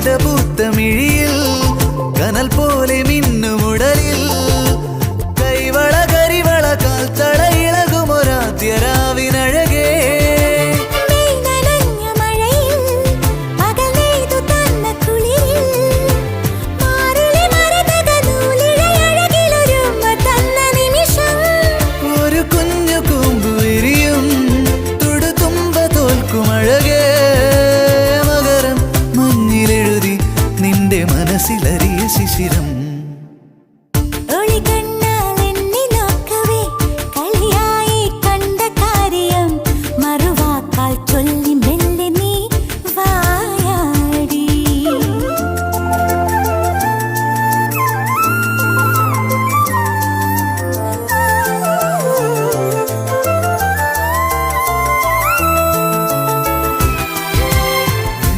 കവിത പൂത്ത മിഴിയിൽ കനൽ പോലെ മിന്നുമുടലിൽ കൈവള കരിവള കാൽത്തള ഇളകുമൊരാദ്യരാവിനഴകേ ഒരു കുഞ്ഞു കൂമ്പു എരിയും തുടുതുമ്പ തോൽക്കുമഴകേ മകരം മഞ്ഞിലെഴുതി നിന്റെ മനസ്സിലറിയ ശിശിരം